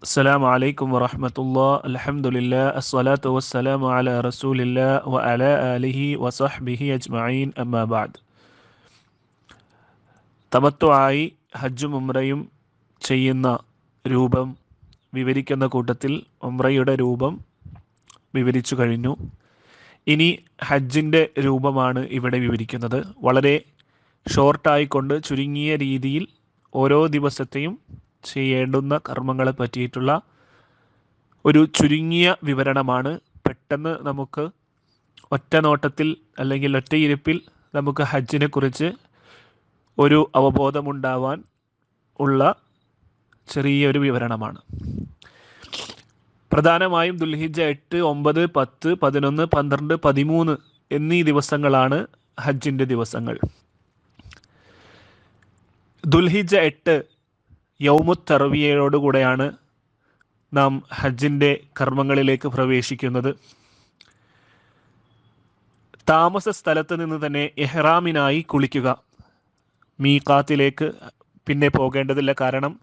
السلام عليكم ورحمة الله الحمد لله الصلاة والسلام على رسول الله وعلى آله وصحبه أجمعين أما بعد തമത്വമായി ഹജ്ജും ഉംറയും ചെയ്യുന്ന രൂപം വിവരിക്കുന്ന കൂട്ടത്തിൽ ഉംറയുടെ രൂപം വിവരിച്ചു കഴിഞ്ഞു. ഇനി ഹജ്ജിൻ്റെ രൂപമാണ് ഇവിടെ വിവരിക്കുന്നത്. വളരെ ഷോർട്ടായിക്കൊണ്ട് ചുരുങ്ങിയ രീതിയിൽ ഓരോ ദിവസത്തെയും ചെയ്യേണ്ടുന്ന കർമ്മങ്ങളെ പറ്റിയിട്ടുള്ള ഒരു ചുരുങ്ങിയ വിവരണമാണ്. പെട്ടെന്ന് നമുക്ക് ഒറ്റ നോട്ടത്തിൽ അല്ലെങ്കിൽ ഒറ്റയിരുപ്പിൽ നമുക്ക് ഹജ്ജിനെ കുറിച്ച് ഒരു അവബോധമുണ്ടാവാൻ ഉള്ള ചെറിയൊരു വിവരണമാണ്. പ്രധാനമായും ദുൽഹിജ്ജ 8, 9, 10, 11, 12, 13 എന്നീ ദിവസങ്ങളാണ് ഹജ്ജിൻ്റെ ദിവസങ്ങൾ. ദുൽഹിജ്ജ 8 യൗമുത് തർവിയയോടുകൂടെയാണ് നാം ഹജ്ജിൻ്റെ കർമ്മങ്ങളിലേക്ക് പ്രവേശിക്കുന്നത്. താമസ സ്ഥലത്ത് നിന്ന് തന്നെ ഇഹ്റാമിനായി കുളിക്കുക. മീഖാത്തിലേക്ക് പിന്നെ പോകേണ്ടതില്ല. കാരണം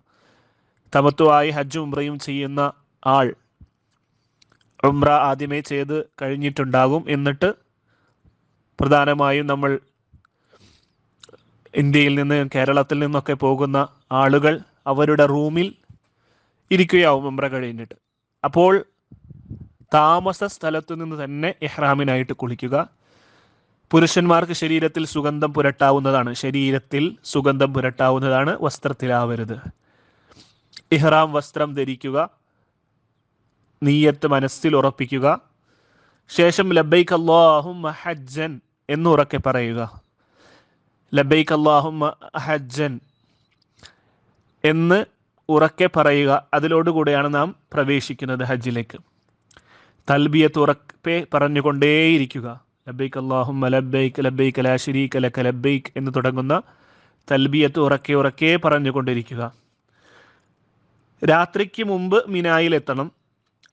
തമത്വമായി ഹജ്ജും ഉംറയും ചെയ്യുന്ന ആൾ ഉംറ ആദ്യമേ ചെയ്ത് കഴിഞ്ഞിട്ടുണ്ടാകും. എന്നിട്ട് പ്രധാനമായും നമ്മൾ ഇന്ത്യയിൽ നിന്ന് കേരളത്തിൽ നിന്നൊക്കെ പോകുന്ന ആളുകൾ അവരുടെ റൂമിൽ ഇരിക്കുകയാവും ഉംറ കഴിഞ്ഞിട്ട്. അപ്പോൾ താമസ സ്ഥലത്തു നിന്ന് തന്നെ ഇഹ്റാമിനായിട്ട് കുളിക്കുക. പുരുഷന്മാർക്ക് ശരീരത്തിൽ സുഗന്ധം പുരട്ടാവുന്നതാണ്. വസ്ത്രത്തിലാവരുത്. ഇഹ്റാം വസ്ത്രം ധരിക്കുക. നീയത്ത് മനസ്സിൽ ഉറപ്പിക്കുക. ശേഷം ലബ്ബൈക് അല്ലാഹുമ്മ ഹജ്ജൻ എന്നുറക്കെ പറയുക. ലബ്ബൈക് അല്ലാഹുമ്മ ഹജ്ജൻ എന്ന് ഉറക്കെ പറയുക. അതിലോടുകൂടെയാണ് നാം പ്രവേശിക്കുന്നത് ഹജ്ജിലേക്ക്. തൽബിയത്ത് ഉറക്കെ പറഞ്ഞുകൊണ്ടേയിരിക്കുക. ലബ്ബൈക് അല്ലാഹുമ്മ ലബ്ബൈക് ലബ്ബൈക ലാ ശരീക ലക ലബ്ബൈക് എന്ന് തുടങ്ങുന്ന തൽബിയത്ത് ഉറക്കെ പറഞ്ഞുകൊണ്ടിരിക്കുക. രാത്രിക്ക് മുമ്പ് മിനായിൽ എത്തണം.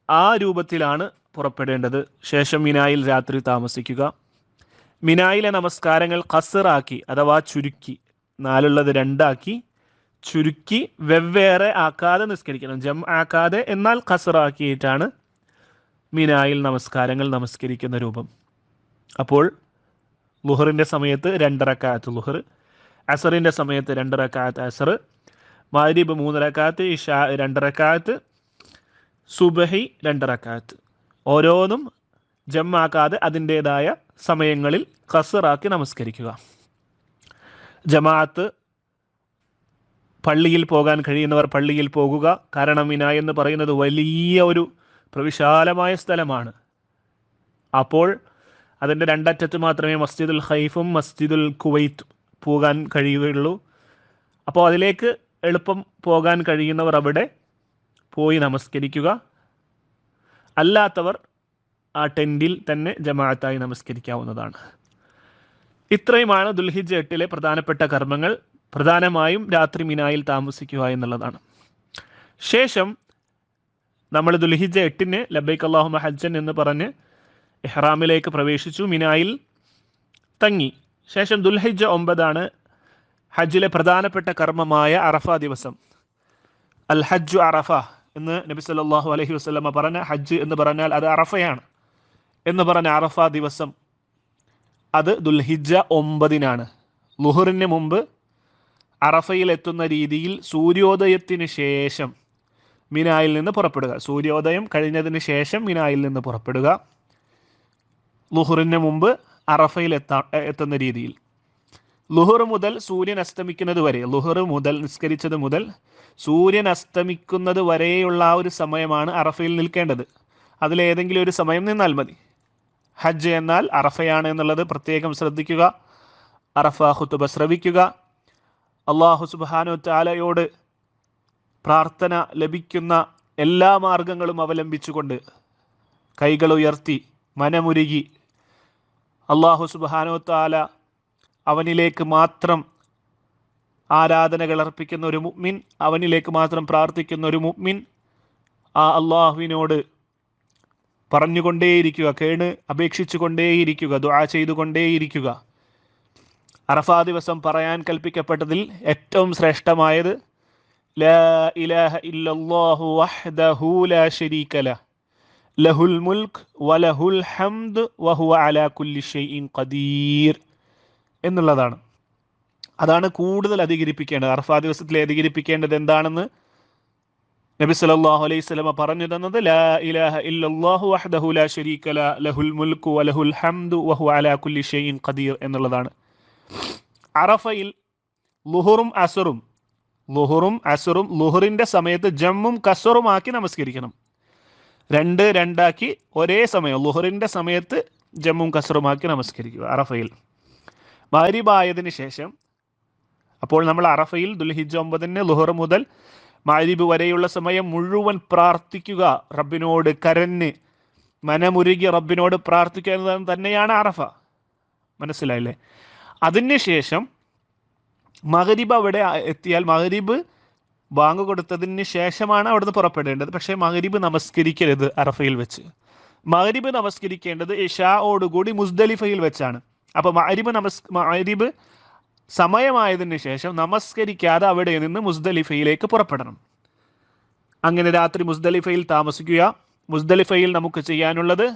ആ രൂപത്തിലാണ് പുറപ്പെടേണ്ടത്. ശേഷം മിനായിൽ രാത്രി താമസിക്കുക. മിനായിലെ നമസ്കാരങ്ങൾ ഖസ്റാക്കി അഥവാ ചുരുക്കി, 4 2 ചുരുക്കി വെവ്വേറെ ആക്കാതെ നിസ്കരിക്കണം. ജം ആക്കാതെ, എന്നാൽ ഖസ്റാക്കിയിട്ടാണ് മിനായിൽ നമസ്കാരങ്ങൾ നമസ്കരിക്കുന്ന രൂപം. അപ്പോൾ ളുഹറിൻ്റെ സമയത്ത് 2 റക്അത്ത് ളുഹർ, അസറിൻ്റെ സമയത്ത് 2 റക്അത്ത് അസർ, മഗ്രിബ് 3 റക്അത്ത്, ഇശാ 2 റക്അത്ത്, സുബഹി 2 റക്അത്ത്. ഓരോന്നും ജമാക്കാതെ അതിൻ്റേതായ സമയങ്ങളിൽ ഖസ്റാക്കി നമസ്കരിക്കുക. ജമാഅത്ത് പള്ളിയിൽ പോകാൻ കഴിയുന്നവർ പള്ളിയിൽ പോകുക. കാരണം മിന എന്ന് പറയുന്നത് വലിയ ഒരു പ്രവിശാലമായ സ്ഥലമാണ്. അപ്പോൾ അതിൻ്റെ 2 അറ്റത്ത് മാത്രമേ മസ്ജിദുൽ ഖൈഫും മസ്ജിദുൽ കുവൈത്ത് പോകാൻ കഴിയുകയുള്ളൂ. അപ്പോൾ അതിലേക്ക് എളുപ്പം പോകാൻ കഴിയുന്നവർ അവിടെ പോയി നമസ്കരിക്കുക. അല്ലാത്തവർ ആ ടെൻറ്റിൽ തന്നെ ജമാഅത്തായി നമസ്കരിക്കാവുന്നതാണ്. ഇത്രയുമാണ് ദുൽഹിജ്ജ 8 പ്രധാനപ്പെട്ട കർമ്മങ്ങൾ. പ്രധാനമായും രാത്രി മിനായിൽ താമസിക്കുക എന്നുള്ളതാണ്. ശേഷം നമ്മൾ ദുൽഹിജ്ജ 8 ലബ്ബൈക് അല്ലാഹുമ്മ ഹജ്ജൻ എന്ന് പറഞ്ഞ് ഇഹ്റാമിലേക്ക് പ്രവേശിച്ചു. മിനായിൽ തങ്ങി. ശേഷം ദുൽഹിജ്ജ 9 ഹജ്ജിലെ പ്രധാനപ്പെട്ട കർമ്മമായ അറഫ ദിവസം. അൽ ഹജ്ജു അറഫ എന്ന് നബി സല്ലല്ലാഹു അലൈഹി വസല്ലമ പറഞ്ഞ, ഹജ്ജ് എന്ന് പറഞ്ഞാൽ അത് അറഫയാണ് എന്ന് പറഞ്ഞ അറഫ ദിവസം അത് ദുൽഹിജ്ജ 9 ളുഹറിന് മുമ്പ് അറഫയിൽ എത്തുന്ന രീതിയിൽ സൂര്യോദയത്തിന് ശേഷം മിനായിൽ നിന്ന് പുറപ്പെടുക. സൂര്യോദയം കഴിഞ്ഞതിന് ശേഷം മിനായിൽ നിന്ന് പുറപ്പെടുക. ളുഹറിന് മുമ്പ് അറഫയിൽ എത്തുന്ന രീതിയിൽ ളുഹർ മുതൽ സൂര്യൻ അസ്തമിക്കുന്നത് വരെ, ളുഹർ മുതൽ നിസ്കരിച്ചത് മുതൽ സൂര്യൻ അസ്തമിക്കുന്നത് വരെയുള്ള ആ ഒരു സമയമാണ് അറഫയിൽ നിൽക്കേണ്ടത്. അതിലേതെങ്കിലും ഒരു സമയം നിന്നാൽ മതി. ഹജ്ജ് എന്നാൽ അറഫയാണ് എന്നുള്ളത് പ്രത്യേകം ശ്രദ്ധിക്കുക. അറഫ ഖുതുബ ശ്രവിക്കുക. അല്ലാഹു സുബ്ഹാനഹു തആലയോട് പ്രാർത്ഥന ലഭിക്കുന്ന എല്ലാ മാർഗങ്ങളും അവലംബിച്ചുകൊണ്ട് കൈകൾ ഉയർത്തി മനമുരുകി അല്ലാഹു സുബ്ഹാനഹു തആല അവനിലേക്ക് മാത്രം ആരാധനകൾ അർപ്പിക്കുന്ന ഒരു മുഅ്മിൻ, അവനിലേക്ക് മാത്രം പ്രാർത്ഥിക്കുന്ന ഒരു മുഅ്മിൻ ആ അള്ളാഹുവിനോട് പറഞ്ഞുകൊണ്ടേയിരിക്കുക, അപേക്ഷിച്ചു കൊണ്ടേയിരിക്കുക, ദുആ ചെയ്തുകൊണ്ടേയിരിക്കുക. അറഫാ ദിവസം പറയാൻ കൽപ്പിക്കപ്പെട്ടതിൽ ഏറ്റവും ശ്രേഷ്ഠമായത് ലാ ഇലാഹ ഇല്ലല്ലാഹു വഹ്ദഹു ലാ ശരീക ലഹ് ലഹുൽ മുൽക്ക് വലഹുൽ ഹംദ് വഹുവ അലാ കുല്ലി ഷൈഇൻ ഖദീർ എന്നുള്ളതാണ്. അതാണ് കൂടുതൽ അധികരിപ്പിക്കേണ്ടത്. അറഫാ ദിവസത്തിൽ അധികരിപ്പിക്കേണ്ടത് എന്താണെന്ന് നബി സല്ലല്ലാഹു അലൈഹി വസല്ലമ പറഞ്ഞു തന്നത് ലാ ഇലാഹ ഇല്ലല്ലാഹു വഹ്ദഹു ലാ ശരീക ലഹ് ലഹുൽ മുൽക്കു വലഹുൽ ഹംദു വഹുവ അലാ കുല്ലി ഷൈഇൻ ഖദീർ എന്നുള്ളതാണ്. അറഫയിൽ ളുഹറും അസറും ളുഹറിന്റെ സമയത്ത് ജമ്മും കസറുമാക്കി നമസ്കരിക്കണം. രണ്ട് രണ്ടാക്കി ഒരേ സമയം ളുഹറിന്റെ സമയത്ത് ജമ്മും കസറുമാക്കി നമസ്കരിക്കുക അറഫയിൽ. മഗ്രിബായതിനു ശേഷം, അപ്പോൾ നമ്മൾ അറഫയിൽ ദുൽഹിജ്ജ 9 ളുഹർ മുതൽ മഗ്രിബ് വരെയുള്ള സമയം മുഴുവൻ പ്രാർത്ഥിക്കുക, റബ്ബിനോട് കരഞ്ഞ് മനമുരുകി റബ്ബിനോട് പ്രാർത്ഥിക്കുക എന്നത് തന്നെയാണ് അറഫ. മനസ്സിലായില്ലേ? അതിനുശേഷം മഗ്രിബ് അവിടെ എത്തിയാൽ മഗ്രിബ് ബാങ്ക് കൊടുത്തതിന് ശേഷമാണ് അവിടുന്ന് പുറപ്പെടേണ്ടത്. പക്ഷേ മഗ്രിബ് നമസ്കരിക്കരുത് അറഫയിൽ വെച്ച്. മഗ്രിബ് നമസ്കരിക്കേണ്ടത് ഇശാഓടുകൂടി മുസ്ദലിഫയിൽ വെച്ചാണ്. അപ്പോൾ മഗ്രിബ് സമയമായതിനു ശേഷം നമസ്കരിക്കാതെ അവിടെ നിന്ന് മുസ്ദലിഫയിലേക്ക് പുറപ്പെടണം. അങ്ങനെ രാത്രി മുസ്ദലിഫയിൽ താമസിക്കുക. മുസ്ദലിഫയിൽ നമുക്ക് ചെയ്യാനുള്ളത്,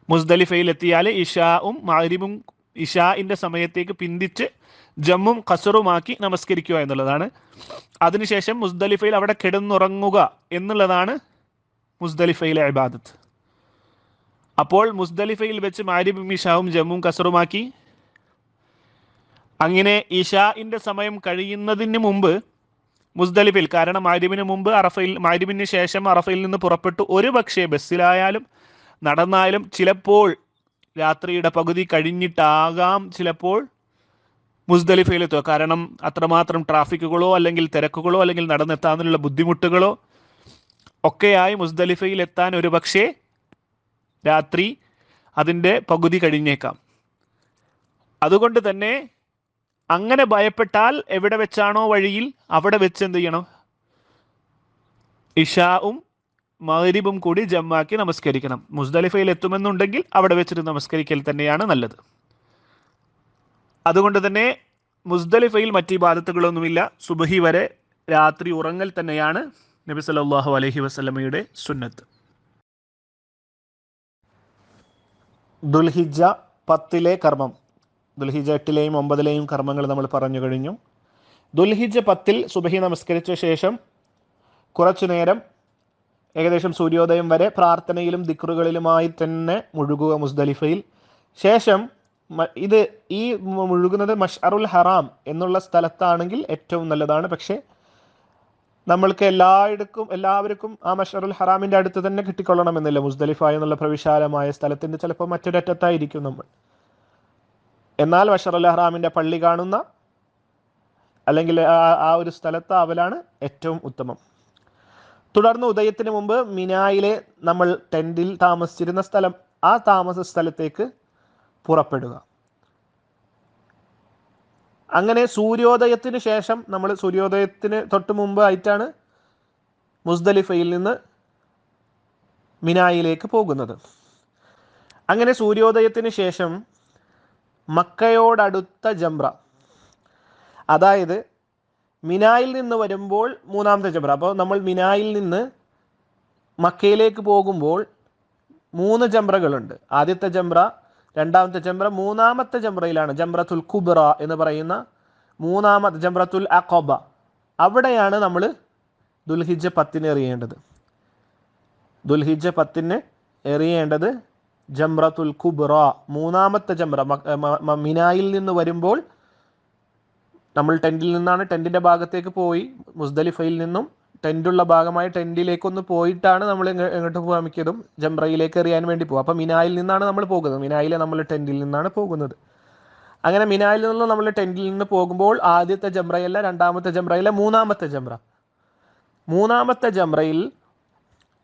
മുസ്ദലിഫയിൽ എത്തിയാൽ ഇശാവും മഗ്രിബും ഇശാഇൻ്റെ സമയത്തേക്ക് പിന്തിച്ച് ജമ്മും ഖസറുമാക്കി നമസ്കരിക്കുക എന്നുള്ളതാണ്. അതിനുശേഷം മുസ്ദലിഫയിൽ അവിടെ കിടന്നുറങ്ങുക എന്നുള്ളതാണ് മുസ്ദലിഫയിലെ ഇബാദത്ത്. അപ്പോൾ മുസ്ദലിഫയിൽ വെച്ച് മഗ്രിബും ഇശാവും ജമ്മും ഖസറുമാക്കി. അങ്ങനെ ഇശാഇൻ്റെ സമയം കഴിയുന്നതിന് മുമ്പ് മുസ്ദലിഫയിൽ, കാരണം മഗ്രിബിന് മുമ്പ് മഗ്രിബിന് ശേഷം അറഫയിൽ നിന്ന് പുറപ്പെട്ടു ഒരു പക്ഷേ ബസ്സിലായാലും നടന്നാലും ചിലപ്പോൾ രാത്രിയുടെ പകുതി കഴിഞ്ഞിട്ടാകാം ചിലപ്പോൾ മുസ്ദലിഫയിലെത്തുക. കാരണം അത്രമാത്രം ട്രാഫിക്കുകളോ അല്ലെങ്കിൽ തിരക്കുകളോ അല്ലെങ്കിൽ നടന്നെത്താനുള്ള ബുദ്ധിമുട്ടുകളോ ഒക്കെയായി മുസ്ദലിഫയിൽ എത്താൻ ഒരു പക്ഷേ രാത്രി അതിൻ്റെ പകുതി കഴിഞ്ഞേക്കാം. അതുകൊണ്ട് തന്നെ അങ്ങനെ ഭയപ്പെട്ടാൽ എവിടെ വെച്ചാണോ വഴിയിൽ അവിടെ വെച്ച് എന്ത് ചെയ്യണം? ഇശാവും മഗ്രിബും കൂടി ജമ്മാക്കി നമസ്കരിക്കണം. മുസ്ദലിഫയിൽ എത്തുമെന്നുണ്ടെങ്കിൽ അവിടെ വെച്ചിട്ട് നമസ്കരിക്കൽ തന്നെയാണ് നല്ലത്. അതുകൊണ്ട് തന്നെ മുസ്ദലിഫയിൽ മറ്റ് ഇബാദത്തുകളൊന്നുമില്ല. സുബ്ഹി വരെ രാത്രി ഉറങ്ങൽ തന്നെയാണ് നബി സല്ലല്ലാഹു അലൈഹി വസല്ലമയുടെ സുന്നത്ത്. ദുൽഹിജ്ജ 10 കർമ്മം, ദുൽഹിജ്ജ 8 9 കർമ്മങ്ങൾ നമ്മൾ പറഞ്ഞു കഴിഞ്ഞു. ദുൽഹിജ്ജ 10 സുബ്ഹി നമസ്കരിച്ച ശേഷം കുറച്ചു നേരം ഏകദേശം സൂര്യോദയം വരെ പ്രാർത്ഥനയിലും ദിക്റുകളിലുമായി തന്നെ മുഴുകുക മുസ്ദലിഫയിൽ. ശേഷം ഈ മുഴുകുന്നത് മഷ്അറുൽ ഹറാം എന്നുള്ള സ്ഥലത്താണെങ്കിൽ ഏറ്റവും നല്ലതാണ്. പക്ഷേ നമ്മൾക്ക് എല്ലാവർക്കും ആ മഷ്അറുൽ ഹറാമിൻ്റെ അടുത്ത് തന്നെ കിട്ടിക്കൊള്ളണമെന്നില്ല. മുസ്ദലിഫ എന്നുള്ള പ്രവിശാലമായ സ്ഥലത്തിൻ്റെ ചിലപ്പോൾ മറ്റൊരറ്റത്തായിരിക്കും നമ്മൾ. എന്നാൽ മഷ്അറുൽ ഹറാമിൻ്റെ പള്ളി കാണുന്ന അല്ലെങ്കിൽ ആ ഒരു സ്ഥലത്താവലാണ് ഏറ്റവും ഉത്തമം. തുടർന്ന് ഉദയത്തിന് മുമ്പ് മിനായിലെ നമ്മൾ ടെൻറ്റിൽ താമസിച്ചിരുന്ന സ്ഥലം, ആ താമസ സ്ഥലത്തേക്ക് പുറപ്പെടുക. അങ്ങനെ സൂര്യോദയത്തിന് ശേഷം, നമ്മൾ സൂര്യോദയത്തിന് തൊട്ട് മുമ്പ് ആയിട്ടാണ് മുസ്ദലിഫയിൽ നിന്ന് മിനായിലേക്ക് പോകുന്നത്. അങ്ങനെ സൂര്യോദയത്തിന് ശേഷം മക്കയോടടുത്ത ജംറ, അതായത് മിനായിൽ നിന്ന് വരുമ്പോൾ 3ാമത്തെ ജംറ. അപ്പോൾ നമ്മൾ മിനായിൽ നിന്ന് മക്കയിലേക്ക് പോകുമ്പോൾ 3 ജംറകളുണ്ട്. ആദ്യത്തെ ജംറ, 2ാമത്തെ ജംറ, 3ാമത്തെ ജംറയിലാണ് ജംറത്തുൽ കുബ്ര എന്ന് പറയുന്ന 3ാമത്തെ ജംറത്തുൽ അഖബ. അവിടെയാണ് നമ്മൾ ദുൽഹിജ്ജ 10 എറിയേണ്ടത്. ദുൽഹിജ്ജ 10 എറിയേണ്ടത് ജംറത്തുൽ കുബ്ര, 3ാമത്തെ ജംറ. മിനായിൽ നിന്ന് വരുമ്പോൾ നമ്മൾ ടെൻറ്റിൽ നിന്നാണ്, ടെൻറ്റിൻ്റെ ഭാഗത്തേക്ക് പോയി മുസ്ദലിഫയിൽ നിന്നും ടെൻറ്റുള്ള ഭാഗമായി ടെൻറ്റിലേക്കൊന്ന് പോയിട്ടാണ് നമ്മൾ എങ്ങോട്ട് പോകാൻ മിക്കതും ജംറയിലേക്ക് എറിയാൻ വേണ്ടി പോകും. അപ്പോൾ മിനായിൽ നിന്നാണ് നമ്മൾ പോകുന്നത്. മിനായിലെ നമ്മൾ ടെൻറ്റിൽ നിന്നാണ് പോകുന്നത്. അങ്ങനെ മിനായിൽ നിന്ന് നമ്മൾ ടെൻറ്റിൽ നിന്ന് പോകുമ്പോൾ ആദ്യത്തെ ജംറയല്ല, 2ാമത്തെ ജംറയല്ല, 3ാമത്തെ ജംറ. 3ാമത്തെ ജംറയിൽ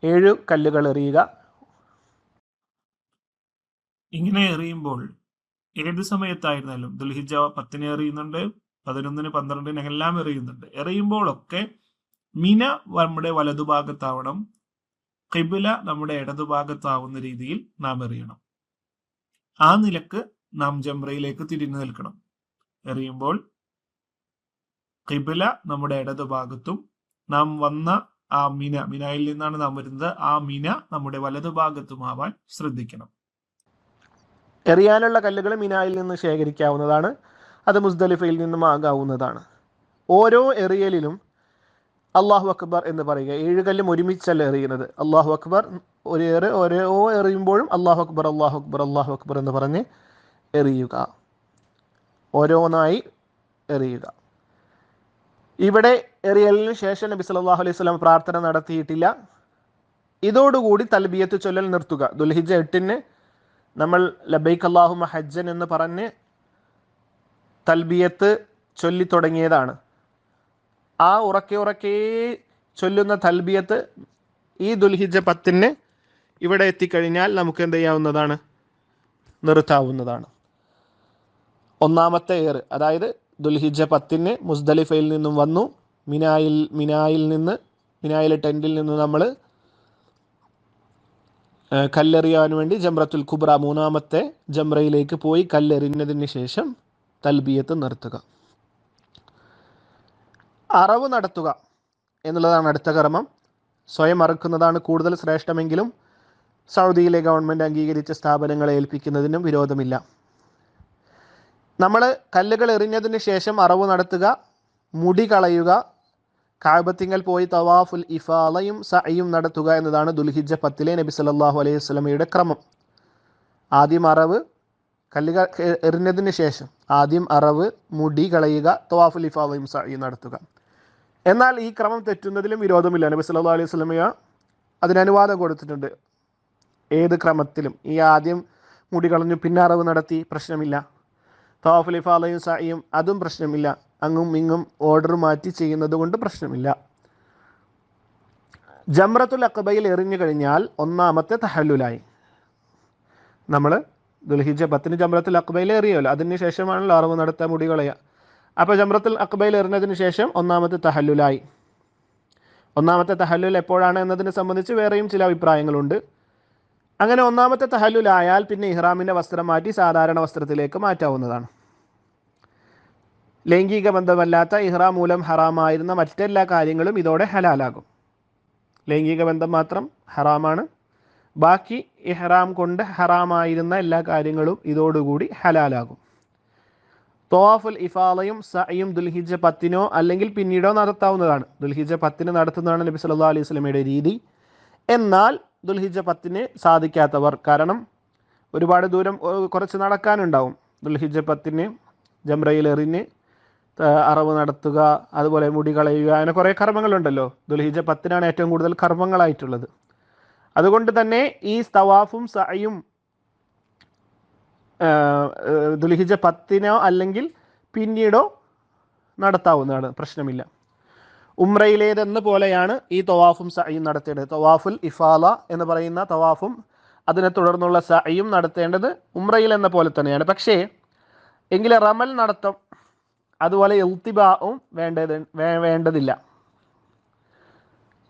7 കല്ലുകൾ എറിയുക. ഇങ്ങനെ എറിയുമ്പോൾ ഏത് സമയത്തായിരുന്നാലും ദുൽഹിജ്ജ 10 എറിയുന്നുണ്ട്, 11 12 എല്ലാം എറിയുന്നുണ്ട്. എറിയുമ്പോഴൊക്കെ മിന നമ്മുടെ വലതുഭാഗത്താവണം, ഖിബ്ല നമ്മുടെ ഇടതുഭാഗത്താവുന്ന രീതിയിൽ നാം എറിയണം. ആ നിലക്ക് നാം ജംറയിലേക്ക് തിരിഞ്ഞു നിൽക്കണം. എറിയുമ്പോൾ ഖിബ്ല നമ്മുടെ ഇടതുഭാഗത്തും നാം വന്ന ആ മിനയിൽ നിന്നാണ് നാം വരുന്നത്, ആ മിന നമ്മുടെ വലതുഭാഗത്തുമാവാൻ ശ്രദ്ധിക്കണം. എറിയാനുള്ള കല്ലുകൾ മിനായിൽ നിന്ന് ശേഖരിക്കാവുന്നതാണ്, അത് മുസ്ദലിഫയിൽ നിന്നും ആകാവുന്നതാണ്. ഓരോ എറിയലിലും അള്ളാഹു അക്ബർ എന്ന് പറയുക. 7 കല്ലും ഒരുമിച്ചല്ല എറിയുന്നത്. അള്ളാഹു അക്ബർ ഓരോ എറിയുമ്പോഴും അള്ളാഹു അക്ബർ അള്ളാഹു അക്ബർ അള്ളാഹു അക്ബർ എന്ന് പറഞ്ഞ് എറിയുക, ഓരോന്നായി എറിയുക. ഇവിടെ എറിയലിന് ശേഷം നബി സല്ലല്ലാഹു അലൈഹി വസല്ലം പ്രാർത്ഥന നടത്തിയിട്ടില്ല. ഇതോടുകൂടി തൽബിയത്ത് ചൊല്ലൽ നിർത്തുക. ദുൽഹിജ്ജ 8 നമ്മൾ ലബൈക് അല്ലാഹുമ്മ ഹജ്ജൻ എന്ന് പറഞ്ഞ് തൽബിയത്ത് ചൊല്ലി തുടങ്ങിയതാണ്. ആ ഉറക്കെ ചൊല്ലുന്ന തൽബിയത്ത് ഈ ദുൽഹിജ്ജ 10 ഇവിടെ എത്തിക്കഴിഞ്ഞാൽ നമുക്ക് എന്ത് ചെയ്യാവുന്നതാണ്? നിർത്താവുന്നതാണ്. ഒന്നാമത്തെ ഏറ്, അതായത് ദുൽഹിജ്ജ 10 മുസ്ദലിഫയിൽ നിന്നും വന്നു. മിനായിലെ ടെൻറ്റിൽ നിന്ന് നമ്മൾ കല്ലെറിയാൻ വേണ്ടി ജംറത്തുൽ കുബ്ര 3ാമത്തെ ജംറയിലേക്ക് പോയി കല്ലെറിഞ്ഞതിന് ശേഷം തൽബിയത്ത് നിർത്തുക. അറവ് നടത്തുക എന്നുള്ളതാണ് അടുത്ത കർമ്മം. സ്വയം അറുക്കുന്നതാണ് കൂടുതൽ ശ്രേഷ്ഠമെങ്കിലും സൗദിയിലെ ഗവൺമെൻറ് അംഗീകരിച്ച സ്ഥാപനങ്ങളെ ഏൽപ്പിക്കുന്നതിനും വിരോധമില്ല. നമ്മൾ കല്ലുകൾ എറിഞ്ഞതിന് ശേഷം അറവ് നടത്തുക, മുടി കളയുക, കഅബത്തിങ്കൽ പോയി തവാഫുൽ ഇഫാലയും സഅയും നടത്തുക എന്നതാണ് ദുൽഹിജ്ജ 10 നബി സല്ലല്ലാഹു അലൈഹി വസല്ലമയുടെ ക്രമം. ആദ്യം അറവ്, കല്ലുകൾ എറിഞ്ഞതിന് ശേഷം ആദ്യം അറവ്, മുടി കളയുക, തവാഫുൽ ഇഫാലയും സഅയും നടത്തുക. എന്നാൽ ഈ ക്രമം തെറ്റുന്നതിലും വിരോധമില്ല. നബി സല്ലല്ലാഹു അലൈഹി വസല്ലമ അതിന് അനുവാദം കൊടുത്തിട്ടുണ്ട്. ഏത് ക്രമത്തിലും ഈ ആദ്യം മുടി കളഞ്ഞു പിന്നെ അറവ് നടത്തി പ്രശ്നമില്ല. തവാഫുൽ ഇഫാലയും സഅയും അതും പ്രശ്നമില്ല. അങ്ങും ഇങ്ങും ഓർഡർ മാറ്റി ചെയ്യുന്നത് കൊണ്ട് പ്രശ്നമില്ല. ജംറത്തുൽ അഖബയിൽ എറിഞ്ഞു കഴിഞ്ഞാൽ 1ാമത്തെ തഹല്ലുലായി. നമ്മൾ ദുൽഹിജ്ജ 10 ജംറത്തുൽ അഖബയിൽ എറിയുമല്ലോ, അതിന് ശേഷമാണല്ലോ അറവ് നടത്തുക, മുടി കളയുക. അപ്പോൾ ജംറത്തുൽ അഖബയിൽ എറിഞ്ഞതിന് ശേഷം 1ാമത്തെ തഹല്ലുലായി. 1ാമത്തെ തഹല്ലുൽ എപ്പോഴാണ് എന്നതിനെ സംബന്ധിച്ച് വേറെയും ചില അഭിപ്രായങ്ങളുണ്ട്. അങ്ങനെ 1ാമത്തെ തഹല്ലുലായാൽ പിന്നെ ഇഹ്റാമിൻ്റെ വസ്ത്രം മാറ്റി സാധാരണ വസ്ത്രത്തിലേക്ക് മാറ്റാവുന്നതാണ്. ലൈംഗിക ബന്ധമല്ലാത്ത ഇഹ്റാം മൂലം ഹറാമായിരുന്ന മറ്റെല്ലാ കാര്യങ്ങളും ഇതോടെ ഹലാലാകും. ലൈംഗിക ബന്ധം മാത്രം ഹറാമാണ്, ബാക്കി ഇഹ്റാം കൊണ്ട് ഹറാമായിരുന്ന എല്ലാ കാര്യങ്ങളും ഇതോടുകൂടി ഹലാലാകും. തവാഫുൽ ഇഫാലയും സഅയും ദുൽഹിജ്ജ 10 അല്ലെങ്കിൽ പിന്നീടോ നടത്താവുന്നതാണ്. ദുൽഹിജ്ജ 10 നടത്തുന്നതാണ് നബി സല്ലല്ലാഹു അലൈഹി വസല്ലമയുടെ രീതി. എന്നാൽ ദുൽഹിജ്ജ 10 സാധിക്കാത്തവർ, കാരണം ഒരുപാട് ദൂരം കുറച്ച് നടക്കാനുണ്ടാവും, ദുൽഹിജ്ജ 10 ജംറയിൽ എറിഞ്ഞ് അറവ് നടത്തുക, അതുപോലെ മുടി കളയുക, അങ്ങനെ കുറേ കർമ്മങ്ങളുണ്ടല്ലോ. ദുൽഹിജ്ജ 10 ഏറ്റവും കൂടുതൽ കർമ്മങ്ങളായിട്ടുള്ളത്. അതുകൊണ്ട് തന്നെ ഈ തവാഫും സഅയും ദുൽഹിജ്ജ 10 അല്ലെങ്കിൽ പിന്നീടോ നടത്താവുന്നതാണ്, പ്രശ്നമില്ല. ഉംറയിലേതെന്ന പോലെയാണ് ഈ തവാഫും സഅയും നടത്തേണ്ടത്. തവാഫുൽ ഇഫാല എന്ന് പറയുന്ന തവാഫും അതിനെ തുടർന്നുള്ള സഅയും നടത്തേണ്ടത് ഉംറയിൽ എന്ന പോലെ തന്നെയാണ്. പക്ഷേ എങ്കിൽ റമൽ നടത്തം അതുപോലെ ഇൽത്തിബാഉം വേണ്ടതില്ല.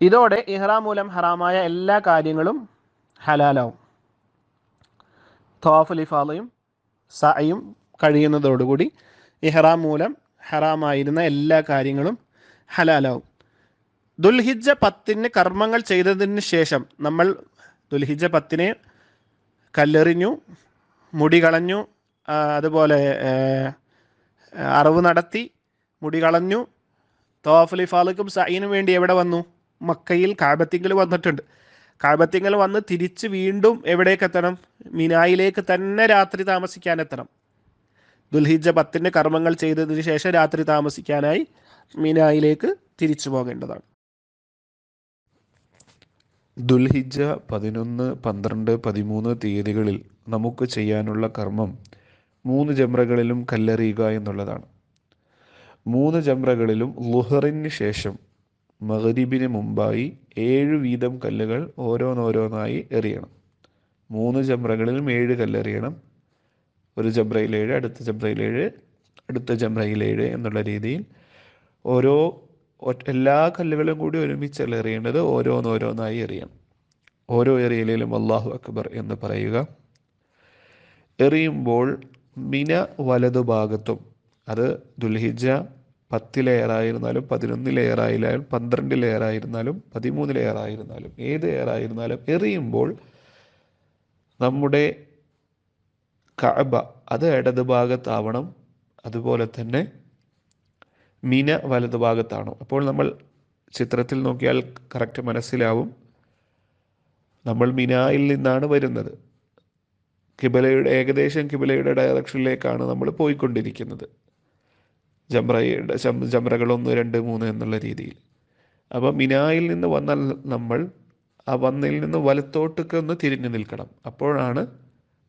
ഇതോടെ ഇഹ്റാം മൂലം ഹറാമായ എല്ലാ കാര്യങ്ങളും ഹലാലാവും. തവാഫുൽ ഇഫാലയും സഅയും കഴിയുന്നതോടുകൂടി ഇഹ്റാം മൂലം ഹറാമായിരുന്ന എല്ലാ കാര്യങ്ങളും ഹലാലാവും. ദുൽഹിജ്ജ 10 കർമ്മങ്ങൾ ചെയ്തതിന് ശേഷം നമ്മൾ ദുൽഹിജ്ജ 10 കല്ലെറിഞ്ഞു, മുടി കളഞ്ഞു, അതുപോലെ അറവ് നടത്തി, മുടി കളഞ്ഞു, തവാഫുൽ ഇഫാലയ്ക്കും സഅയിനും വേണ്ടി എവിടെ വന്നു? മക്കയിൽ കഅബത്തിങ്കൽ വന്നിട്ടുണ്ട്. കഅബത്തിങ്കൽ വന്ന് തിരിച്ച് വീണ്ടും എവിടേക്ക് എത്തണം? മിനായിലേക്ക് തന്നെ രാത്രി താമസിക്കാൻ എത്തണം. ദുൽഹിജ്ജ 10 കർമ്മങ്ങൾ ചെയ്തതിന് ശേഷം രാത്രി താമസിക്കാനായി മിനായിലേക്ക് തിരിച്ചു പോകേണ്ടതാണ്. ദുൽഹിജ്ജ 11, 12, 13 തീയതികളിൽ നമുക്ക് ചെയ്യാനുള്ള കർമ്മം 3 ജംറകളിലും കല്ലെറിയുക എന്നുള്ളതാണ്. 3 ജംറകളിലും ളുഹറിന് ശേഷം മഗ്രിബിന് മുമ്പായി 7 വീതം കല്ലുകൾ ഓരോന്നോരോന്നായി എറിയണം. 3 ജംറകളിലും 7 കല്ലെറിയണം. ഒരു ജംറയിൽ 7, അടുത്ത ജംറയിൽ 7, അടുത്ത ജംറയിൽ 7 എന്നുള്ള രീതിയിൽ എല്ലാ കല്ലുകളും കൂടി ഒരുമിച്ചല്ല എറിയേണ്ടത്, ഓരോന്നോരോന്നായി എറിയണം. ഓരോ എറിയലിലും അല്ലാഹു അക്ബർ എന്ന് പറയുക. എറിയുമ്പോൾ മിന വലതുഭാഗത്തും, അത് ദുൽഹിജ്ജ 10 ലെയറായിരുന്നാലും 11 ലെയറായാലും 12 ലെയറായിരുന്നാലും 13 ലെയറായിരുന്നാലും ഏത് ലെയറായിരുന്നാലും എറിയുമ്പോൾ നമ്മുടെ കഅബ അത് ഇടത് ഭാഗത്താവണം. അതുപോലെ തന്നെ മിന വലതു ഭാഗത്താണോ. അപ്പോൾ നമ്മൾ ചിത്രത്തിൽ നോക്കിയാൽ കറക്റ്റ് മനസ്സിലാവും. നമ്മൾ മിനായിൽ നിന്നാണ് വരുന്നത്. ഏകദേശം കിബിലയുടെ ഡയറക്ഷനിലേക്കാണ് നമ്മൾ പോയിക്കൊണ്ടിരിക്കുന്നത്. ജംറകൾ 1, 2, 3 എന്നുള്ള രീതിയിൽ. അപ്പോൾ മിനായിൽ നിന്ന് വന്നാൽ നമ്മൾ ആ വന്നതിൽ നിന്ന് വലത്തോട്ടൊക്കെ ഒന്ന് തിരിഞ്ഞു നിൽക്കണം. അപ്പോഴാണ്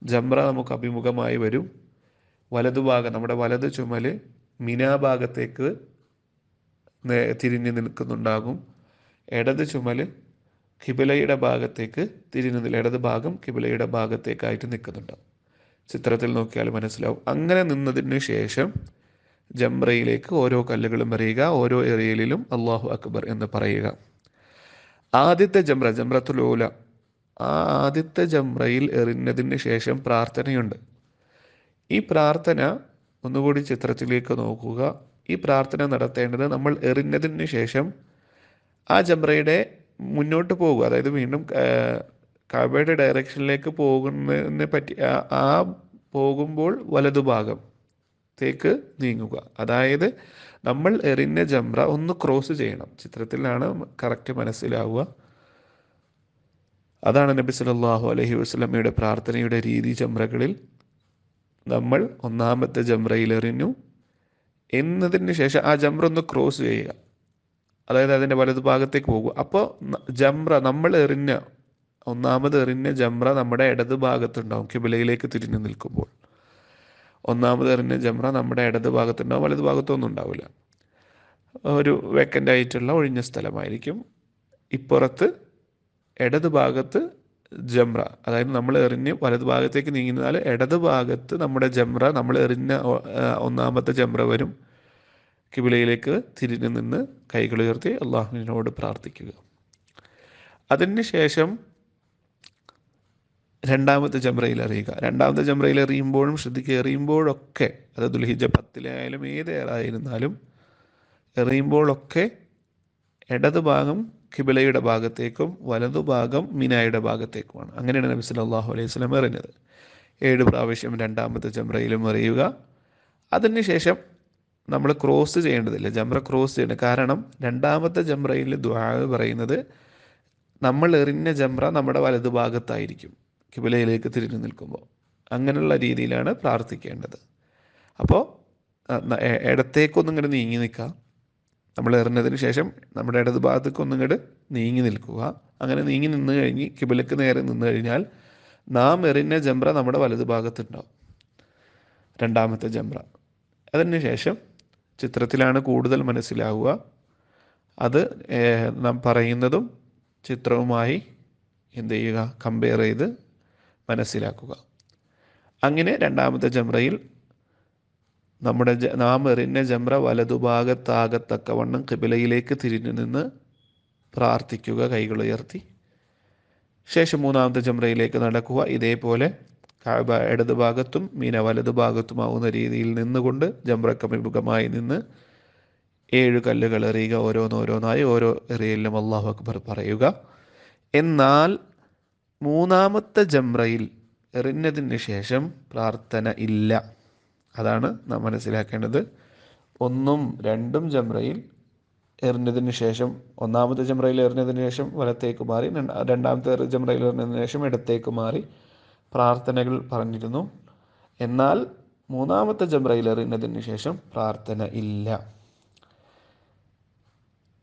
ജംറ നമുക്ക് അഭിമുഖമായി വരും. വലതുഭാഗം നമ്മുടെ വലത് ചുമല് മിനാ ഭാഗത്തേക്ക് തിരിഞ്ഞു നിൽക്കുന്നുണ്ടാകും. ഇടത് ചുമല് കിബിലയുടെ ഭാഗത്തേക്ക് ഇടത് ഭാഗം കിബിലയുടെ ഭാഗത്തേക്കായിട്ട് നിൽക്കുന്നുണ്ടാവും. ചിത്രത്തിൽ നോക്കിയാൽ മനസ്സിലാവും. അങ്ങനെ നിന്നതിന് ശേഷം ജംറയിലേക്ക് ഓരോ കല്ലുകളും എറിയുക. ഓരോ എറിയലിലും അല്ലാഹു അക്ബർ എന്ന് പറയുക. ആദ്യത്തെ ജംറത്തുൽ ഊല, ആ ആദ്യത്തെ ജംറയിൽ എറിഞ്ഞതിന് ശേഷം പ്രാർത്ഥനയുണ്ട്. ഈ പ്രാർത്ഥന ഒന്നുകൂടി ചിത്രത്തിലേക്ക് നോക്കുക. ഈ പ്രാർത്ഥന നടത്തേണ്ടത് നമ്മൾ എറിഞ്ഞതിന് ശേഷം ആ ജംറയുടെ മുന്നോട്ട് പോകുക. അതായത് വീണ്ടും കഅബയുടെ ഡയറക്ഷനിലേക്ക് പോകുന്നതിനെ പറ്റി ആ പോകുമ്പോൾ വലതുഭാഗത്തേക്ക് നീങ്ങുക. അതായത് നമ്മൾ എറിഞ്ഞ ജംറ ഒന്ന് ക്രോസ് ചെയ്യണം. ചിത്രത്തിലാണ് കറക്റ്റ് മനസ്സിലാവുക. അതാണ് നബി സല്ലല്ലാഹു അലൈഹി വസല്ലമയുടെ പ്രാർത്ഥനയുടെ രീതി. ജംറകളിൽ നമ്മൾ ഒന്നാമത്തെ ജംറയിൽ എറിഞ്ഞു എന്നതിന് ശേഷം ആ ജംറ ഒന്ന് ക്രോസ് ചെയ്യുക. അതായത് അതിൻ്റെ വലതുഭാഗത്തേക്ക് പോകുക. അപ്പോൾ നമ്മൾ ഒന്നാമത് എറിഞ്ഞ ജംറ നമ്മുടെ ഇടത് ഭാഗത്തുണ്ടാവും. കിബിലയിലേക്ക് തിരിഞ്ഞു നിൽക്കുമ്പോൾ ഒന്നാമത് എറിഞ്ഞ ജംറ നമ്മുടെ ഇടത് ഭാഗത്തുണ്ടാവും. വലതു ഭാഗത്തൊന്നും ഉണ്ടാവില്ല. ഒരു വേക്കൻ്റ് ആയിട്ടുള്ള ഒഴിഞ്ഞ സ്ഥലമായിരിക്കും. ഇപ്പുറത്ത് ഇടത് ഭാഗത്ത് ജംറ, അതായത് നമ്മൾ എറിഞ്ഞ് വലതു ഭാഗത്തേക്ക് നീങ്ങുന്നാൽ ഇടത് ഭാഗത്ത് നമ്മുടെ ജംറ, നമ്മൾ എറിഞ്ഞ ഒന്നാമത്തെ ജംറ വരും. കിബിലയിലേക്ക് തിരിഞ്ഞു നിന്ന് കൈകൾ ഉയർത്തി അള്ളാഹുവിനോട് പ്രാർത്ഥിക്കുക. അതിന് ശേഷം രണ്ടാമത്തെ ജംറയിൽ എറിയുക. രണ്ടാമത്തെ ജംറയിൽ എറിയുമ്പോഴും ശ്രദ്ധിക്കുക, എറിയുമ്പോഴൊക്കെ അത് ദുൽഹിജ്ജ 10 ഏത് ഏറായിരുന്നാലും എറിയുമ്പോഴൊക്കെ ഇടത് ഭാഗം കിബിലയുടെ ഭാഗത്തേക്കും വലതുഭാഗം മിനായുടെ ഭാഗത്തേക്കുമാണ്. അങ്ങനെയാണ് നബി സല്ലല്ലാഹു അലൈഹി വസല്ലം എറിഞ്ഞത്. 7 പ്രാവശ്യം രണ്ടാമത്തെ ജംറയിലും എറിയുക. അതിനുശേഷം നമ്മൾ ക്രോസ് ചെയ്യേണ്ടതില്ല, ജംറ ക്രോസ് ചെയ്യേണ്ടത്. കാരണം രണ്ടാമത്തെ ജംറയിൽ ദുആ പറയുന്നത് നമ്മൾ എറിഞ്ഞ ജംറ നമ്മുടെ വലതുഭാഗത്തായിരിക്കും കിബിലയിലേക്ക് തിരിഞ്ഞു നിൽക്കുമ്പോൾ. അങ്ങനെയുള്ള രീതിയിലാണ് പ്രാർത്ഥിക്കേണ്ടത്. അപ്പോൾ ഇടത്തേക്കൊന്നും ഇങ്ങോട്ട് നീങ്ങി നിൽക്കുക. നമ്മൾ എറിഞ്ഞതിന് ശേഷം നമ്മുടെ ഇടത് ഭാഗത്തേക്കൊന്നും ഇങ്ങോട്ട് നീങ്ങി നിൽക്കുക. അങ്ങനെ നീങ്ങി നിന്ന് കഴിഞ്ഞ് കിബിലക്ക് നേരെ നിന്ന് കഴിഞ്ഞാൽ നാം എറിഞ്ഞ ജംറ നമ്മുടെ വലതു ഭാഗത്തുണ്ടാവും, രണ്ടാമത്തെ ജംറ. അതിന് ശേഷം ചിത്രത്തിലാണ് കൂടുതൽ മനസ്സിലാവുക. അത് നാം പറയുന്നതും ചിത്രവുമായി എന്ത് ചെയ്യുക, കമ്പയർ ചെയ്ത് മനസ്സിലാക്കുക. അങ്ങനെ രണ്ടാമത്തെ ജംറയിൽ നാം എറിഞ്ഞ ജംറ വലതുഭാഗത്താകത്തക്കവണ്ണം ഖിബിലയിലേക്ക് തിരിഞ്ഞു നിന്ന് പ്രാർത്ഥിക്കുക, കൈകൾ ഉയർത്തി. ശേഷം മൂന്നാമത്തെ ജംറയിലേക്ക് നടക്കുക. ഇതേപോലെ കഅബ ഇടത് ഭാഗത്തും മീന വലതു ഭാഗത്തുമാവുന്ന രീതിയിൽ നിന്നുകൊണ്ട് ജംറക്കഭിമുഖമായി നിന്ന് 7 കല്ലുകൾ എറിയുക. ഓരോന്നോരോന്നായി ഓരോ എറിയലിലും അല്ലാഹു അക്ബർ പറയുക. എന്നാൽ മൂന്നാമത്തെ ജംറയിൽ എറിഞ്ഞതിന് ശേഷം പ്രാർത്ഥന ഇല്ല. അതാണ് നാം മനസ്സിലാക്കേണ്ടത്. 1ഉം 2ഉം ജംറയിൽ എറിഞ്ഞതിന് ശേഷം, ഒന്നാമത്തെ ജംറയിൽ എറിഞ്ഞതിന് ശേഷം വലത്തേക്ക് മാറി, രണ്ടാമത്തെ ജംറയിൽ എറിഞ്ഞതിന് ശേഷം ഇടത്തേക്ക് മാറി പ്രാർത്ഥനകൾ പറഞ്ഞിരുന്നു. എന്നാൽ മൂന്നാമത്തെ ജംറയിൽ എറിഞ്ഞതിന് ശേഷം പ്രാർത്ഥന ഇല്ല.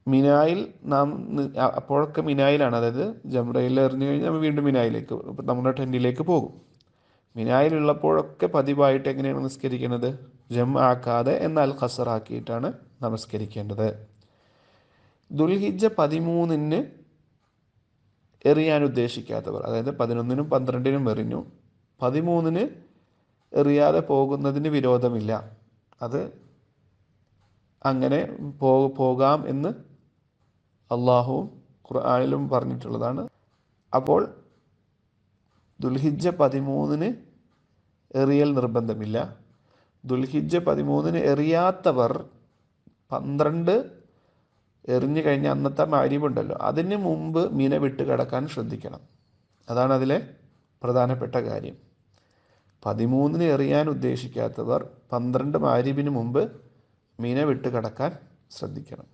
മിനായിൽ നാം അപ്പോഴൊക്കെ മിനായിലാണ്, അതായത് ജംറയിൽ എറിഞ്ഞു കഴിഞ്ഞാൽ വീണ്ടും മിനായിലേക്ക് നമ്മുടെ ടെൻറ്റിലേക്ക് പോകും. മിനായിലുള്ളപ്പോഴൊക്കെ പതിവായിട്ട് എങ്ങനെയാണ് നമസ്കരിക്കുന്നത്? ആക്കാതെ എന്നാൽ ഖസറാക്കിയിട്ടാണ് നമസ്കരിക്കേണ്ടത്. ദുൽഹിജ്ജ 13-ന് എറിയാൻ ഉദ്ദേശിക്കാത്തവർ, അതായത് 11-നും 12-നും എറിഞ്ഞു, 13-ന് എറിയാതെ പോകുന്നതിന് വിരോധമില്ല. അത് അങ്ങനെ പോകാം എന്ന് അള്ളാഹുവും ഖുർആനിലും പറഞ്ഞിട്ടുള്ളതാണ്. അപ്പോൾ ദുൽഹിജ്ജ 13-ന് എറിയൽ നിർബന്ധമില്ല. ദുൽഹിജ്ജ 13-ന് എറിയാത്തവർ 12 എറിഞ്ഞു കഴിഞ്ഞ അന്നത്തെ മഗ്‌രിബുണ്ടല്ലോ, അതിന് മുമ്പ് മിന വിട്ട് കിടക്കാൻ ശ്രദ്ധിക്കണം. അതാണ് അതിലെ പ്രധാനപ്പെട്ട കാര്യം. 13 എറിയാൻ ഉദ്ദേശിക്കാത്തവർ 12 മഗ്‌രിബിന് മുമ്പ് മിന വിട്ട് കിടക്കാൻ ശ്രദ്ധിക്കണം.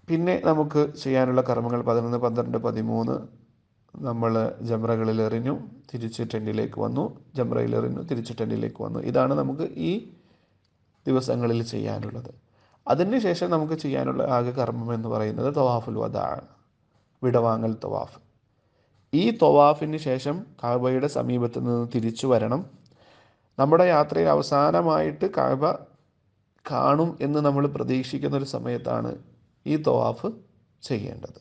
പിന്നെ നമുക്ക് ചെയ്യാനുള്ള കർമ്മങ്ങൾ 11, 12, 13 നമ്മൾ ജംറകളിൽ എറിഞ്ഞു, തിരിച്ച് ടെൻറ്റിലേക്ക് വന്നു, ജംറയിൽ എറിഞ്ഞു, തിരിച്ച് ടെൻറ്റിലേക്ക് വന്നു. ഇതാണ് നമുക്ക് ഈ ദിവസങ്ങളിൽ ചെയ്യാനുള്ളത്. അതിനുശേഷം നമുക്ക് ചെയ്യാനുള്ള ആകെ കർമ്മം എന്ന് പറയുന്നത് തവാഫുൽ വദാ ആണ്, വിടവാങ്ങൽ തവാഫ്. ഈ തവാഫിന് ശേഷം കഅബയുടെ സമീപത്ത് നിന്ന് തിരിച്ചു വരണം. നമ്മുടെ യാത്രയിൽ അവസാനമായിട്ട് കഅബ കാണും എന്ന് നമ്മൾ പ്രതീക്ഷിക്കുന്ന ഒരു സമയത്താണ് ഈ തവാഫ് ചെയ്യേണ്ടത്.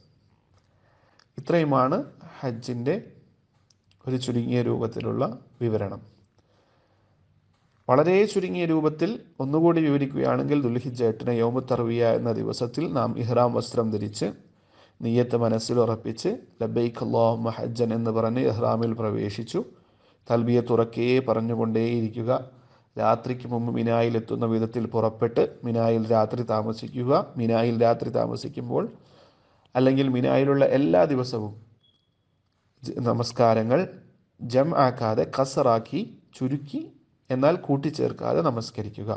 ഇത്രയുമാണ് ഹജ്ജിൻ്റെ ഒരു ചുരുങ്ങിയ രൂപത്തിലുള്ള വിവരണം. വളരെ ചുരുങ്ങിയ രൂപത്തിൽ ഒന്നുകൂടി വിവരിക്കുകയാണെങ്കിൽ, ദുൽഹിജ്ജ 8 യൗമു തർവിയ എന്ന ദിവസത്തിൽ നാം ഇഹ്റാം വസ്ത്രം ധരിച്ച് നിയ്യത്ത് മനസ്സിൽ ഉറപ്പിച്ച് ലബ്ബൈക് അല്ലാഹുമ്മ ഹജ്ജൻ എന്ന് പറഞ്ഞ് ഇഹ്റാമിൽ പ്രവേശിച്ചു. തൽബിയത്ത് ഉറക്കെ പറഞ്ഞുകൊണ്ടേയിരിക്കുക. രാത്രിക്ക് മുമ്പ് മിനായിലെത്തുന്ന വിധത്തിൽ പുറപ്പെട്ട് മിനായിൽ രാത്രി താമസിക്കുക. മിനായിൽ രാത്രി താമസിക്കുമ്പോൾ അല്ലെങ്കിൽ മിനായിലുള്ള എല്ലാ ദിവസവും നമസ്കാരങ്ങൾ ജം ആക്കാതെ ഖസറാക്കി, ചുരുക്കി, എന്നാൽ കൂട്ടിച്ചേർക്കാതെ നമസ്കരിക്കുക.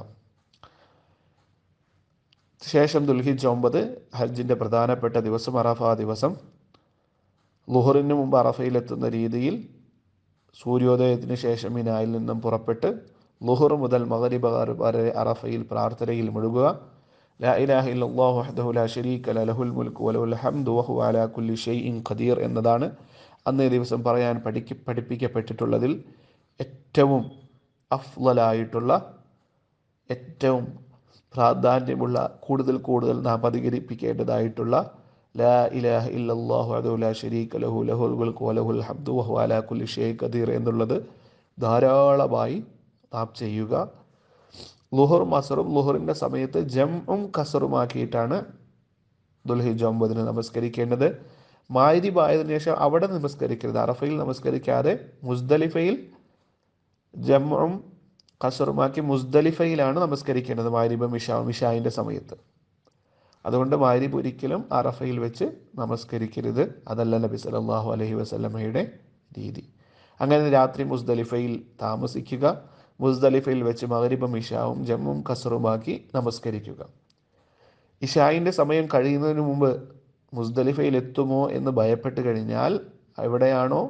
ശേഷം ദുൽഹിജ്ജ 9 ഹജ്ജിൻ്റെ പ്രധാനപ്പെട്ട ദിവസം അറഫ ദിവസം ളുഹറിന് മുമ്പ് അറഫയിലെത്തുന്ന രീതിയിൽ സൂര്യോദയത്തിന് ശേഷം മിനായിൽ നിന്നും പുറപ്പെട്ട് ളുഹർ മുതൽ മഗ്‌രിബ് വരെ അറഫയിൽ പ്രാർത്ഥനയിൽ മുഴുകുക. ലാ ഇലാഹ ഇല്ലല്ലാഹു വഹ്ദഹു ലാ ശരീക ലഹു ലഹുൽ മുൽക്കു വലഹുൽ ഹംദു വഹുവ അലാ കുല്ലി ഷൈഇൻ ഖദീർ എന്നതാണ് അന്നേ ദിവസം പറയാൻ പഠിപ്പിക്കപ്പെട്ടിട്ടുള്ളതിൽ ഏറ്റവും അഫ്ളലായിട്ടുള്ള, ഏറ്റവും പ്രാധാന്യമുള്ള, കൂടുതൽ നാം അധികരിപ്പിക്കേണ്ടതായിട്ടുള്ള ലാ ഇലാഹ ഇല്ലല്ലാഹു വഹ്ദഹു ലാ ശരീക ലഹു ലഹുൽ മുൽക്കു വലഹുൽ ഹംദു വഹുവ അലാ കുല്ലി ഷൈഇൻ ഖദീർ എന്നുള്ളത് ധാരാളമായി നാം ചെയ്യുക. ളുഹറും അസറും ളുഹറിൻ്റെ സമയത്ത് ജംഉം കസറുമാക്കിയിട്ടാണ് ദുൽഹിജ്ജ 9 നമസ്കരിക്കേണ്ടത്. മഗ്‌രിബ് ആയതിനു ശേഷം അവിടെ നമസ്കരിക്കരുത്. അറഫയിൽ നമസ്കരിക്കാതെ മുസ്ദലിഫയിൽ ജംഉം കസറുമാക്കി മുസ്ദലിഫയിലാണ് നമസ്കരിക്കേണ്ടത് മഗ്‌രിബും ഇശാഇൻ്റെ സമയത്ത്. അതുകൊണ്ട് മഗ്‌രിബ് ഒരിക്കലും അറഫയിൽ വെച്ച് നമസ്കരിക്കരുത്. അതല്ല നബി സല്ലല്ലാഹു അലൈഹി വസല്ലമയുടെ രീതി. അങ്ങനെ രാത്രി മുസ്ദലിഫയിൽ താമസിക്കുക. മുസ്ദലിഫയിൽ വെച്ച് മഗ്‌രിബും ഇശാവും ജംഉം കസറുമാക്കി നമസ്കരിക്കുക. ഇശാഇൻ്റെ സമയം കഴിയുന്നതിന് മുമ്പ് മുസ്ദലിഫയിൽ എത്തുമോ എന്ന് ഭയപ്പെട്ട് കഴിഞ്ഞാൽ എവിടെയാണോ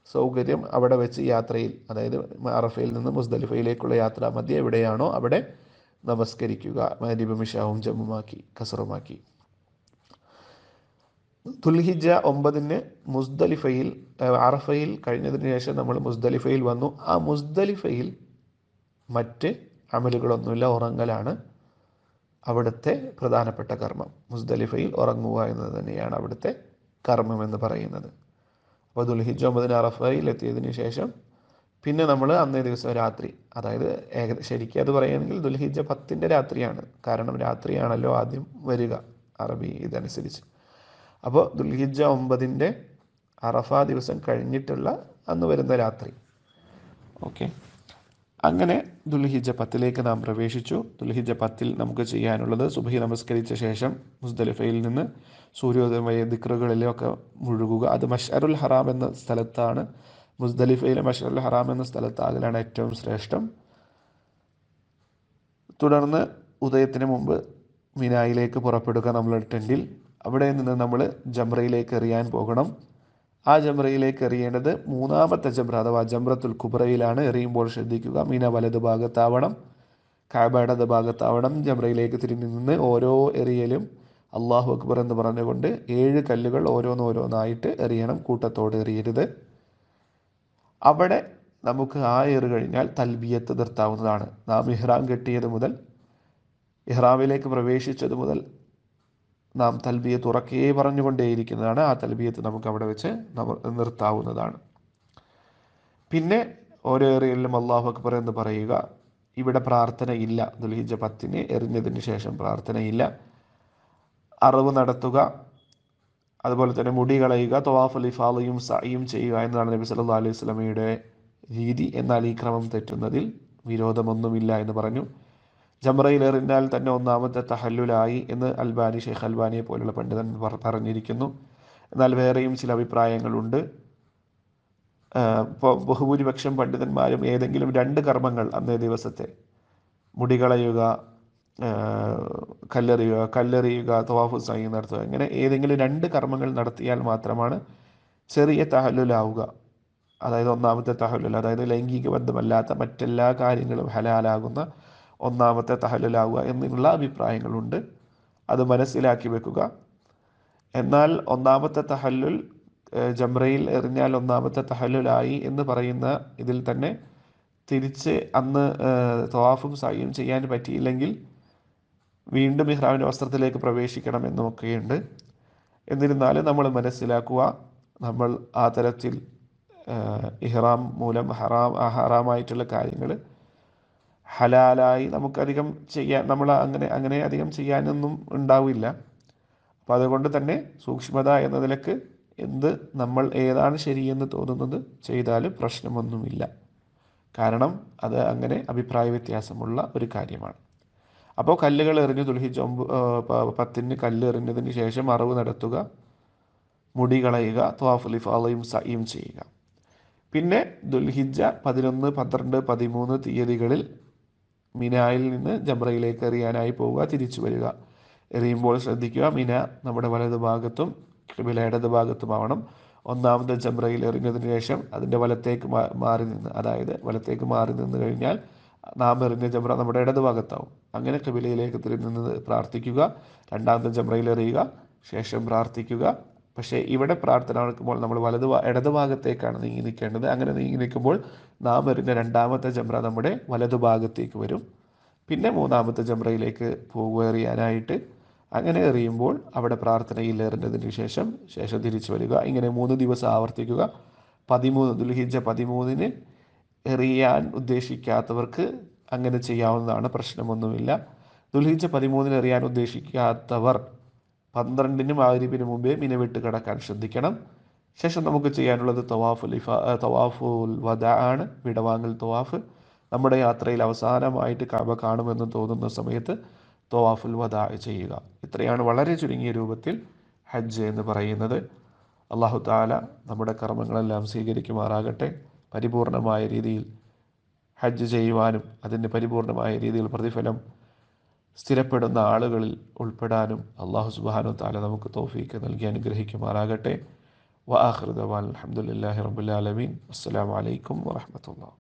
സൗകര്യം അവിടെ വെച്ച് യാത്രയിൽ, അതായത് അറഫയിൽ നിന്ന് മുസ്ദലിഫയിലേക്കുള്ള യാത്ര മധ്യേ എവിടെയാണോ അവിടെ നമസ്കരിക്കുക, മഗ്‌രിബും ഇശാവും ജംഉമാക്കി കസറുമാക്കി. ദുൽഹിജ്ജ 9 മുസ്ദലിഫയിൽ, അറഫയിൽ കഴിഞ്ഞതിന് ശേഷം നമ്മൾ മുസ്ദലിഫയിൽ വന്നു. ആ മുസ്ദലിഫയിൽ മറ്റ് അമലുകളൊന്നുമില്ല, ഉറങ്ങലാണ് അവിടുത്തെ പ്രധാനപ്പെട്ട കർമ്മം. മുസ്ദലിഫയിൽ ഉറങ്ങുക എന്നത് തന്നെയാണ് അവിടുത്തെ കർമ്മം എന്ന് പറയുന്നത്. അപ്പോൾ ദുൽഹിജ്ജ 9 അറഫയിൽ എത്തിയതിന് ശേഷം പിന്നെ നമ്മൾ അന്നേ ദിവസം രാത്രി, അതായത് ശരിക്കും അത് പറയുകയാണെങ്കിൽ ദുൽഹിജ്ജ 10 രാത്രിയാണ്. കാരണം രാത്രിയാണല്ലോ ആദ്യം വരിക അറബി ഇതനുസരിച്ച്. അപ്പോൾ ദുൽഹിജ്ജ 9 അറഫ ദിവസം കഴിഞ്ഞിട്ടുള്ള അന്ന് വരുന്ന രാത്രി. ഓക്കെ, അങ്ങനെ ദുൽഹിജ്ജ 10 നാം പ്രവേശിച്ചു. ദുൽഹിജ്ജ 10 നമുക്ക് ചെയ്യാനുള്ളത് സുബ്ഹി നമസ്കരിച്ച ശേഷം മുസ്ദലിഫയിൽ നിന്ന് സൂര്യോദയം വരെ ദിക്റുകളിലൊക്കെ മുഴുകുക. അത് മശ്അറുൽ ഹറാം എന്ന സ്ഥലത്താണ്. മുസ്ദലിഫയിലെ മശ്അറുൽ ഹറാം എന്ന സ്ഥലത്താകലാണ് ഏറ്റവും ശ്രേഷ്ഠം. തുടർന്ന് ഉദയത്തിന് മുമ്പ് മിനായിലേക്ക് പുറപ്പെടുക നമ്മളുടെ ടെൻറ്റിൽ. അവിടെ നിന്ന് നമ്മൾ ജംറയിലേക്ക് എറിയാൻ പോകണം. ആ ജംറയിലേക്ക് എറിയേണ്ടത് 3ാമത്തെ ജംറ അഥവാ ജംറത്തുൽ കുബ്രയിലാണ്. എറിയുമ്പോൾ ശ്രദ്ധിക്കുക, മിന വലത് ഭാഗത്താവണം, കഅബ ഇടത് ഭാഗത്താവണം. ജംറയിലേക്ക് തിരിഞ്ഞു നിന്ന് ഓരോ എറിയലും അല്ലാഹു അക്ബർ എന്ന് പറഞ്ഞുകൊണ്ട് 7 കല്ലുകൾ ഓരോന്നായിട്ട് എറിയണം, കൂട്ടത്തോടെ എറിയരുത്. അവിടെ നമുക്ക് ആ ഏറ് കഴിഞ്ഞാൽ തൽബിയത്ത് നിർത്താവുന്നതാണ്. നാം ഇഹ്റാം കെട്ടിയത് മുതൽ, ഇഹ്റാമിലേക്ക് പ്രവേശിച്ചത് മുതൽ നാം തൽബിയത്ത് ഉറക്കെ പറഞ്ഞുകൊണ്ടേയിരിക്കുന്നതാണ്. ആ തൽബിയത്ത് നമുക്ക് അവിടെ വെച്ച് നിർത്താവുന്നതാണ്. പിന്നെ ഓരോ ഏറിയലിലും അല്ലാഹു അക്ബർ എന്ന് പറയുക. ഇവിടെ പ്രാർത്ഥനയില്ല. ദുൽഹിജ്ജ 10 എറിഞ്ഞതിന് ശേഷം പ്രാർത്ഥനയില്ല. അറവ് നടത്തുക, അതുപോലെ തന്നെ മുടി കളയുക, തവാഫുൽ ഇഫാദയും സഅയും ചെയ്യുക എന്നതാണ് നബി സല്ലല്ലാഹു അലൈഹി വസല്ലമയുടെ രീതി. എന്നാൽ ഈ ക്രമം തെറ്റുന്നതിൽ വിരോധമൊന്നുമില്ല എന്ന് പറഞ്ഞു. ജംറയിൽ എറിഞ്ഞാൽ തന്നെ ഒന്നാമത്തെ തഹല്ലുലായി എന്ന് ഷെയ്ഖ് അൽബാനിയെ പോലുള്ള പണ്ഡിതൻ പറഞ്ഞിരിക്കുന്നു. എന്നാൽ വേറെയും ചില അഭിപ്രായങ്ങളുണ്ട്. ഇപ്പോൾ ബഹുഭൂരിപക്ഷം പണ്ഡിതന്മാരും ഏതെങ്കിലും 2 കർമ്മങ്ങൾ അന്നേ ദിവസത്തെ മുടി കളയുക, കല്ലെറിയുക, തവാഫ് സഈ നടത്തുക, ഇങ്ങനെ ഏതെങ്കിലും 2 കർമ്മങ്ങൾ നടത്തിയാൽ മാത്രമാണ് ചെറിയ തഹല്ലുലാവുക. അതായത് ഒന്നാമത്തെ തഹല്ലുൽ, അതായത് ലൈംഗിക ബന്ധമല്ലാത്ത മറ്റെല്ലാ കാര്യങ്ങളും ഹലാലാകുന്ന ഒന്നാമത്തെ തഹല്ലുലാവുക എന്നുള്ള അഭിപ്രായങ്ങളുണ്ട്. അത് മനസ്സിലാക്കി വെക്കുക. എന്നാൽ ഒന്നാമത്തെ തഹല്ലുൽ ജംറയിൽ എറിഞ്ഞാൽ ഒന്നാമത്തെ തഹല്ലുലായി എന്ന് പറയുന്ന ഇതിൽ തന്നെ തിരിച്ച് അന്ന് തവാഫും സഈയും ചെയ്യാൻ പറ്റിയില്ലെങ്കിൽ വീണ്ടും ഇഹ്റാമിൻ്റെ വസ്ത്രത്തിലേക്ക് പ്രവേശിക്കണം എന്നൊക്കെയുണ്ട്. എന്നിരുന്നാലും നമ്മൾ മനസ്സിലാക്കുക, നമ്മൾ ആ തരത്തിൽ ഇഹ്റാം മൂലം ഹറാമായിട്ടുള്ള കാര്യങ്ങൾ ഹലാലായി നമുക്കധികം നമ്മൾ അങ്ങനെ അധികം ചെയ്യാനൊന്നും ഉണ്ടാവില്ല. അപ്പോൾ അതുകൊണ്ട് തന്നെ സൂക്ഷ്മത എന്ന നിലക്ക് നമ്മൾ ഏതാണ് ശരിയെന്ന് തോന്നുന്നത് ചെയ്താലും പ്രശ്നമൊന്നുമില്ല. കാരണം അത് അങ്ങനെ അഭിപ്രായ വ്യത്യാസമുള്ള ഒരു കാര്യമാണ്. അപ്പോൾ കല്ലുകൾ എറിഞ്ഞ് ദുൽഹിജ്ജ് 10 കല്ല് എറിഞ്ഞതിന് ശേഷം അറവ് നടത്തുക, മുടി കളയുക, തവാഫുൽ ഇഫാദയും സഈയും ചെയ്യുക. പിന്നെ ദുൽഹിജ്ജ 11, 12, 13 തീയതികളിൽ മിനായിൽ നിന്ന് ജംറയിലേക്ക് എറിയാനായി പോവുക, തിരിച്ചു വരിക. എറിയുമ്പോൾ ശ്രദ്ധിക്കുക, മിന നമ്മുടെ വലതു ഭാഗത്തും ഖിബില ഇടത് ഭാഗത്തുമാവണം. ഒന്നാമത്തെ ജംറയിൽ എറിഞ്ഞതിന് ശേഷം അതിൻ്റെ വലത്തേക്ക് മാറി നിന്ന്, അതായത് വലത്തേക്ക് മാറി നിന്ന് കഴിഞ്ഞാൽ നാം എറിഞ്ഞ ജംറ നമ്മുടെ ഇടത് ഭാഗത്താവും. അങ്ങനെ ഖിബിലയിലേക്ക് തിരിഞ്ഞ് പ്രാർത്ഥിക്കുക. രണ്ടാമത്തെ ജംറയിൽ എറിയുക, ശേഷം പ്രാർത്ഥിക്കുക. പക്ഷേ ഇവിടെ പ്രാർത്ഥന നടക്കുമ്പോൾ നമ്മൾ ഇടത് ഭാഗത്തേക്കാണ് നീങ്ങി നിൽക്കേണ്ടത്. അങ്ങനെ നീങ്ങി നിൽക്കുമ്പോൾ നാം എറിഞ്ഞ രണ്ടാമത്തെ ജംറ നമ്മുടെ വലതു ഭാഗത്തേക്ക് വരും. പിന്നെ മൂന്നാമത്തെ ജംറയിലേക്ക് എറിയാനായിട്ട് അങ്ങനെ എറിയുമ്പോൾ അവിടെ പ്രാർത്ഥനയിൽ എറിഞ്ഞതിന് ശേഷം തിരിച്ചു വരിക. ഇങ്ങനെ 3 ദിവസം ആവർത്തിക്കുക. 13 ദുൽഹിജ്ജ 13 എറിയാൻ ഉദ്ദേശിക്കാത്തവർക്ക് അങ്ങനെ ചെയ്യാവുന്നതാണ്, പ്രശ്നമൊന്നുമില്ല. ദുൽഹിജ്ജ 13 എറിയാൻ ഉദ്ദേശിക്കാത്തവർ 12 മഗ്‌രിബിന് മുമ്പേ മിന വിട്ട് കടക്കാൻ ശ്രദ്ധിക്കണം. ശേഷം നമുക്ക് ചെയ്യാനുള്ളത് തവാഫുൽ വദാ ആണ്, വിടവാങ്ങൽ തവാഫ്. നമ്മുടെ യാത്രയിൽ അവസാനമായിട്ട് കഅബ കാണുമെന്ന് തോന്നുന്ന സമയത്ത് തവാഫുൽ വദാ ചെയ്യുക. ഇത്രയാണ് വളരെ ചുരുങ്ങിയ രൂപത്തിൽ ഹജ്ജ് എന്ന് പറയുന്നത്. അല്ലാഹു തആല നമ്മുടെ കർമ്മങ്ങളെല്ലാം സ്വീകരിക്കുമാറാകട്ടെ. പരിപൂർണമായ രീതിയിൽ ഹജ്ജ് ചെയ്യുവാനും അതിൻ്റെ പരിപൂർണമായ രീതിയിൽ പ്രതിഫലം സ്ഥിരപ്പെടുന്ന ആളുകളിൽ ഉൾപ്പെടാനും അല്ലാഹു സുബ്ഹാനഹു തആല നമുക്ക് തൗഫീഖ് നൽകി അനുഗ്രഹിക്കുമാറാകട്ടെ. വആഖിറു ദഅവാന അൽഹംദുലില്ലാഹി റബ്ബിൽ ആലമീൻ. അസ്സലാമു അലൈക്കും വറഹ്മത്തുള്ളാഹി.